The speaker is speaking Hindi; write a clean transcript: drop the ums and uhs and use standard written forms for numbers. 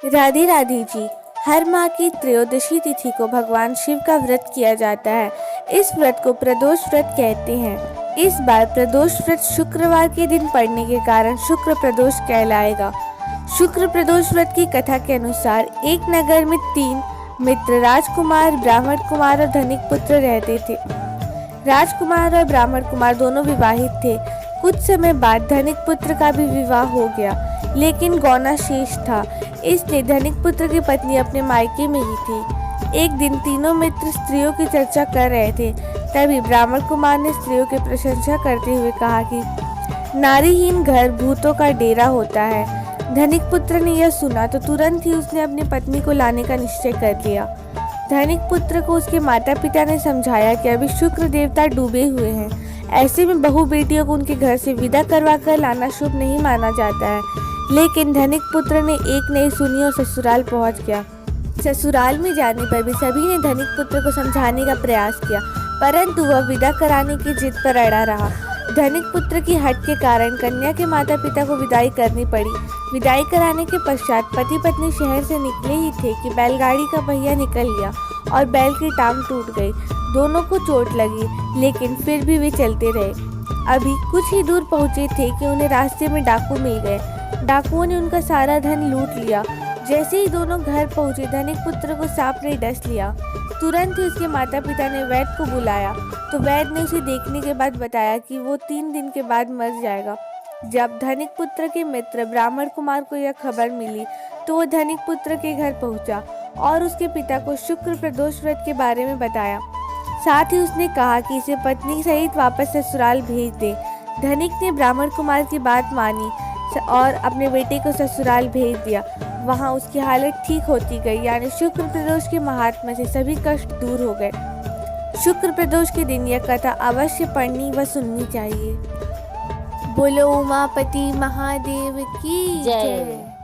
राधे राधे जी। हर माह की त्रयोदशी तिथि को भगवान शिव का व्रत किया जाता है। इस व्रत को प्रदोष व्रत कहते हैं। इस बार प्रदोष व्रत शुक्रवार के दिन पड़ने के कारण शुक्र प्रदोष कहलाएगा। शुक्र प्रदोष व्रत की कथा के अनुसार एक नगर में 3 मित्र राजकुमार, ब्राह्मण कुमार और धनिक पुत्र रहते थे। राजकुमार और ब्राह्मण कुमार दोनों विवाहित थे। कुछ समय बाद धनिक पुत्र का भी विवाह हो गया, लेकिन गौना शेष था, इसलिए धनिक पुत्र की पत्नी अपने मायके में ही थी। एक दिन तीनों मित्र स्त्रियों की चर्चा कर रहे थे। तभी ब्राह्मण कुमार ने स्त्रियों की प्रशंसा करते हुए कहा कि नारीहीन घर भूतों का डेरा होता है। धनिक पुत्र ने यह सुना तो तुरंत ही उसने अपनी पत्नी को लाने का निश्चय कर लिया। धनिक पुत्र को उसके माता पिता ने समझाया कि अभी शुक्र देवता डूबे हुए हैं, ऐसे में बहू बेटियों को उनके घर से विदा करवा कर लाना शुभ नहीं माना जाता है। लेकिन धनिक पुत्र ने एक नहीं सुनी और ससुराल पहुंच गया। ससुराल में जाने पर भी सभी ने धनिक पुत्र को समझाने का प्रयास किया, परंतु वह विदा कराने की जिद पर अड़ा रहा। धनिक पुत्र की हट के कारण कन्या के माता पिता को विदाई करनी पड़ी। विदाई कराने के पश्चात पति पत्नी शहर से निकले ही थे कि बैलगाड़ी का पहिया निकल गया और बैल की टांग टूट गई। दोनों को चोट लगी, लेकिन फिर भी वे चलते रहे। अभी कुछ ही दूर पहुंचे थे कि उन्हें रास्ते में डाकू मिल गए। डाकुओं ने उनका सारा धन लूट लिया। जैसे ही दोनों घर पहुंचे, धनिक पुत्र को सांप ने डस लिया। तुरंत ही उसके माता पिता ने वैद्य को बुलाया, तो वैद्य ने उसे देखने के बाद बताया कि वो 3 दिन के बाद मर जाएगा। जब धनिक पुत्र के मित्र ब्राह्मण कुमार को यह खबर मिली, तो वो धनिक पुत्र के घर पहुंचा और उसके पिता को शुक्र प्रदोष व्रत के बारे में बताया। साथ ही उसने कहा कि इसे पत्नी सहित वापस ससुराल भेज दे। धनिक ने ब्राह्मण कुमार की बात मानी और अपने बेटे को ससुराल भेज दिया। वहां उसकी हालत ठीक होती गई, यानी शुक्र प्रदोष के महात्म्य से सभी कष्ट दूर हो गए। शुक्र प्रदोष के दिन यह कथा अवश्य पढ़नी व सुननी चाहिए। बोलो उमापति महादेव की जय।